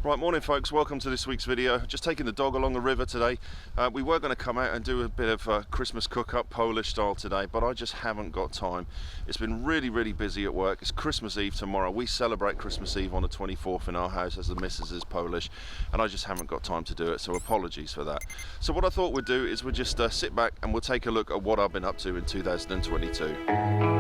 Right, morning folks, welcome to this week's video. Just taking the dog along the river today. We were going to come out and do a bit of Christmas cook-up, Polish style today, but I just haven't got time. It's been really busy at work. It's Christmas Eve tomorrow. We celebrate Christmas Eve on the 24th in our house as the missus is Polish, and I just haven't got time to do it, so apologies for that. So what I thought we'd do is we'll just sit back and we'll take a look at what I've been up to in 2022.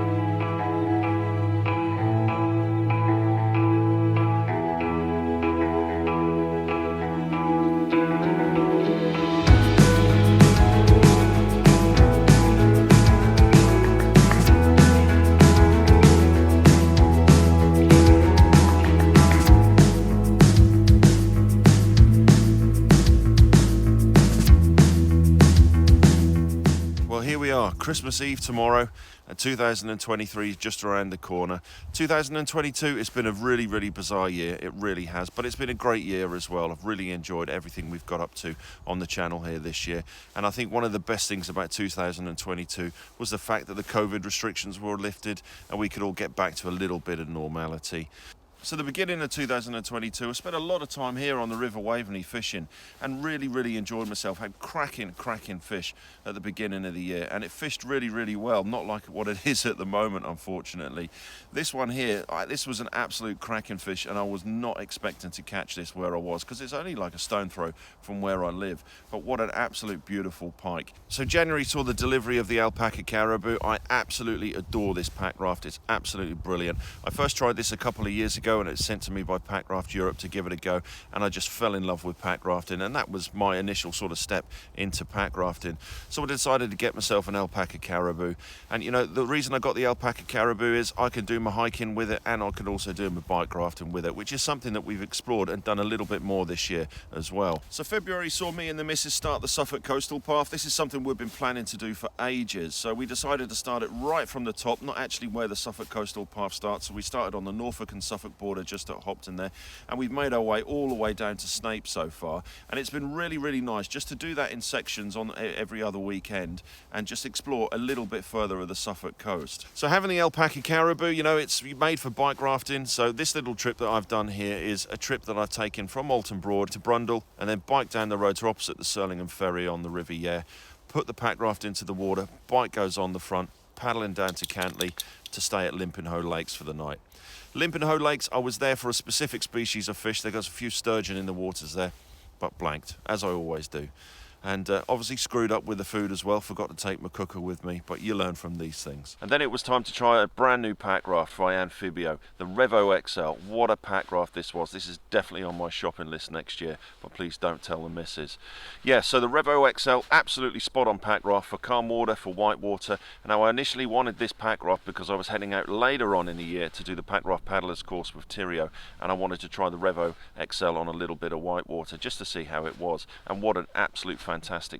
Here we are, Christmas Eve tomorrow, and 2023 is just around the corner. 2022, it's been a really bizarre year, it really has, but it's been a great year as well. I've really enjoyed everything we've got up to on the channel here this year, and I think one of the best things about 2022 was the fact that the COVID restrictions were lifted and we could all get back to a little bit of normality. So the beginning of 2022, I spent a lot of time here on the River Waveney fishing and really enjoyed myself. Had cracking fish at the beginning of the year, and it fished really well, not like what it is at the moment, unfortunately. This one here, this was an absolute cracking fish, and I was not expecting to catch this where I was, because it's only like a stone throw from where I live, but what an absolute beautiful pike. So January saw the delivery of the alpaca caribou. I absolutely adore this pack raft. It's absolutely brilliant. I first tried this a couple of years ago, and it was sent to me by Packraft Europe to give it a go, and I just fell in love with pack rafting, and that was my initial sort of step into pack rafting. So I decided to get myself an alpaca caribou, and you know, the reason I got the alpaca caribou is I can do my hiking with it, and I can also do my bike rafting with it, which is something that we've explored and done a little bit more this year as well. So February saw me and the missus start the Suffolk Coastal Path. This is something we've been planning to do for ages, so we decided to start it right from the top, not actually where the Suffolk Coastal Path starts. So we started on the Norfolk and Suffolk border just at Hopton there, and we've made our way all the way down to Snape so far, and it's been really nice just to do that in sections on every other weekend and just explore a little bit further of the Suffolk coast. So having the alpaca caribou, you know, it's made for bike rafting, so this little trip that I've done here is a trip that I've taken from Alton Broad to Brundall and then bike down the road to opposite the Surlingham ferry on the River Yare, put the pack raft into the water, bike goes on the front, paddling down to Cantley to stay at Limpinho Lakes for the night. Limpinho Lakes, I was there for a specific species of fish. There goes a few sturgeon in the waters there, but blanked, as I always do. And obviously screwed up with the food as well, forgot to take my cooker with me, but you learn from these things. And then it was time to try a brand new pack raft by Amphibio, the Revo XL. What a pack raft this was. This is definitely on my shopping list next year, but please don't tell the missus. Yeah, so the Revo XL, absolutely spot on pack raft for calm water, for white water. Now I initially wanted this pack raft because I was heading out later on in the year to do the pack raft paddlers course with Tyrio, and I wanted to try the Revo XL on a little bit of white water just to see how it was, and what an absolute fantastic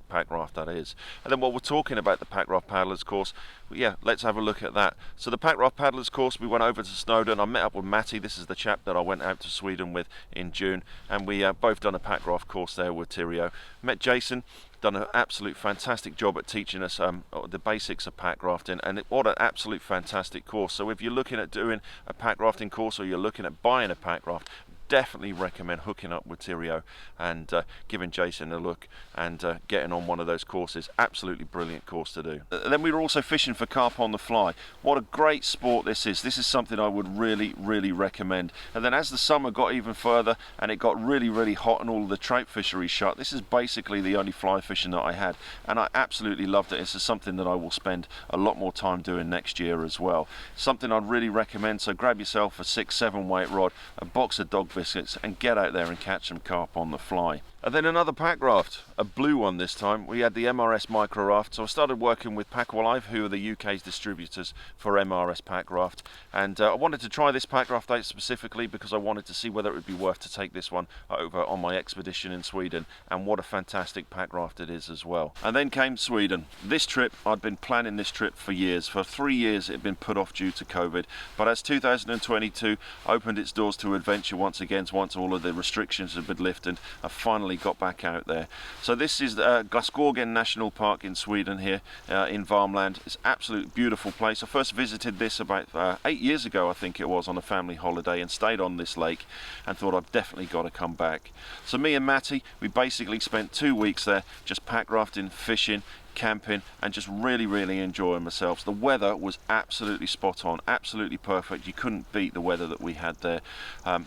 pack raft that is. And then while we're talking about the pack raft paddlers course, yeah, let's have a look at that. So the pack raft paddlers course, we went over to Snowdon. I met up with Matty. This is the chap that I went out to Sweden with in June, and we both done a pack raft course there with Tyrio. Met Jason, done an absolute fantastic job at teaching us the basics of pack rafting, and what an absolute fantastic course. So if you're looking at doing a pack rafting course, or you're looking at buying a pack raft, definitely recommend hooking up with Tyrio and giving Jason a look and getting on one of those courses. Absolutely brilliant course to do. Then we were also fishing for carp on the fly. What a great sport this is. This is something I would really recommend. And then as the summer got even further and it got really hot and all of the trout fisheries shut, this is basically the only fly fishing that I had, and I absolutely loved it. This is something that I will spend a lot more time doing next year as well. Something I'd really recommend. So grab yourself a 6-7 weight rod, a box of dog biscuits, and get out there and catch some carp on the fly. And then another pack raft, a blue one this time. We had the MRS micro raft, so I started working with Packwalive, who are the UK's distributors for MRS pack raft, and I wanted to try this pack raft out specifically because I wanted to see whether it would be worth to take this one over on my expedition in Sweden, and what a fantastic pack raft it is as well. And then came Sweden. This trip, I'd been planning this trip for years. For 3 years it had been put off due to COVID, but as 2022 opened its doors to adventure once again, once all of the restrictions had been lifted, I finally finally got back out there. So this is Glasgården National Park in Sweden here in Värmland. It's an absolutely beautiful place. I first visited this about 8 years ago, I think it was, on a family holiday, and stayed on this lake and thought I've definitely got to come back. So me and Matty, we basically spent 2 weeks there just pack rafting, fishing, camping, and just really enjoying ourselves. The weather was absolutely spot on, absolutely perfect. You couldn't beat the weather that we had there.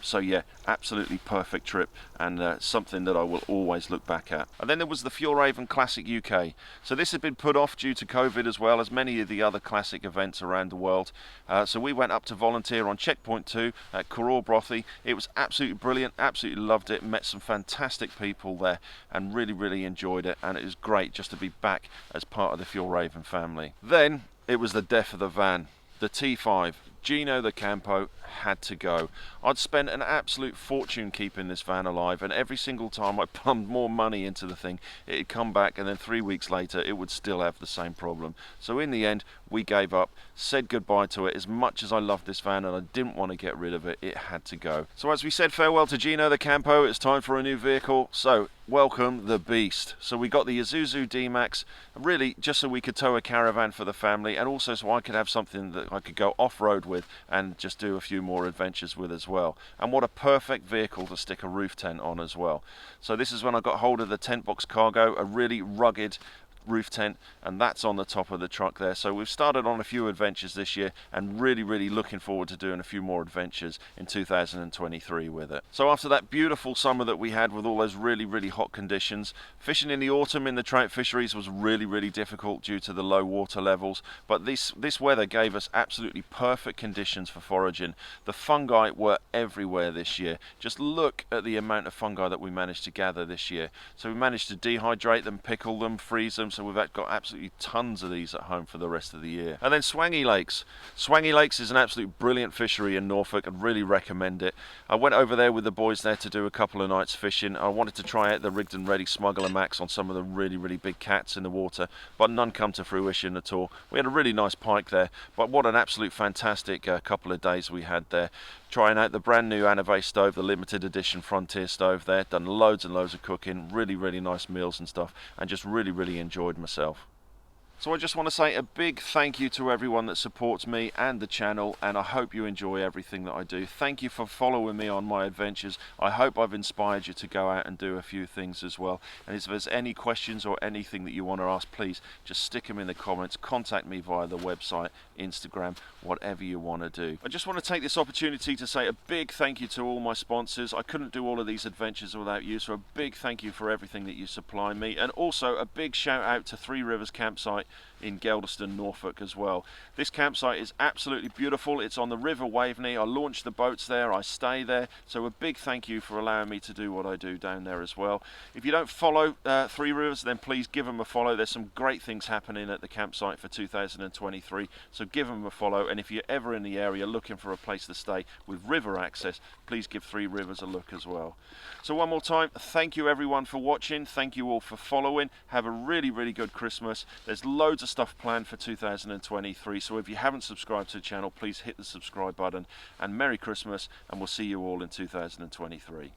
So yeah, absolutely perfect trip, and something that I will always look back at. And then there was the Fjällräven Classic UK. So this had been put off due to COVID, as well as many of the other classic events around the world. So we went up to volunteer on checkpoint 2 at Kororbrothy. It was absolutely brilliant, absolutely loved it, met some fantastic people there, and really enjoyed it. And it was great just to be back as part of the Fjällräven family. Then it was the death of the van, the T5. Gino the Campo had to go. I'd spent an absolute fortune keeping this van alive, and every single time I pumped more money into the thing, it'd come back, and then 3 weeks later it would still have the same problem. So in the end we gave up, said goodbye to it. As much as I loved this van and I didn't want to get rid of it, it had to go. So as we said farewell to Gino the Campo, it's time for a new vehicle. So welcome the beast. So we got the Isuzu D-Max, really just so we could tow a caravan for the family, and also so I could have something that I could go off-road with and just do a few more adventures with as well. And what a perfect vehicle to stick a roof tent on as well. So this is when I got hold of the Tent Box Cargo, a really rugged roof tent, and that's on the top of the truck there. So we've started on a few adventures this year, and really looking forward to doing a few more adventures in 2023 with it. So after that beautiful summer that we had with all those really hot conditions, fishing in the autumn in the trout fisheries was really difficult due to the low water levels, but this weather gave us absolutely perfect conditions for foraging. The fungi were everywhere this year. Just look at the amount of fungi that we managed to gather this year. So we managed to dehydrate them, pickle them, freeze them, so we've got absolutely tons of these at home for the rest of the year. And then Swangy Lakes. Swangy Lakes is an absolute brilliant fishery in Norfolk. I'd really recommend it. I went over there with the boys there to do a couple of nights fishing. I wanted to try out the rigged and ready Smuggler Max on some of the really big cats in the water, but none come to fruition at all. We had a really nice pike there, but what an absolute fantastic couple of days we had there. Trying out the brand new Anave stove, the limited edition Frontier stove there. Done loads and loads of cooking, really nice meals and stuff, and just really enjoyed myself. So I just want to say a big thank you to everyone that supports me and the channel, and I hope you enjoy everything that I do. Thank you for following me on my adventures. I hope I've inspired you to go out and do a few things as well. And if there's any questions or anything that you want to ask, please just stick them in the comments. Contact me via the website, Instagram, whatever you want to do. I just want to take this opportunity to say a big thank you to all my sponsors. I couldn't do all of these adventures without you, so a big thank you for everything that you supply me. And also a big shout out to Three Rivers Campsite in Geldeston, Norfolk as well. This campsite is absolutely beautiful. It's on the River Waveney. I launched the boats there, I stay there, so a big thank you for allowing me to do what I do down there as well. If you don't follow Three Rivers, then please give them a follow. There's some great things happening at the campsite for 2023, so give them a follow. And if you're ever in the area looking for a place to stay with river access, please give Three Rivers a look as well. So one more time, thank you everyone for watching. Thank you all for following. Have a really good Christmas. There's loads of stuff planned for 2023, so if you haven't subscribed to the channel, please hit the subscribe button, and Merry Christmas, and we'll see you all in 2023.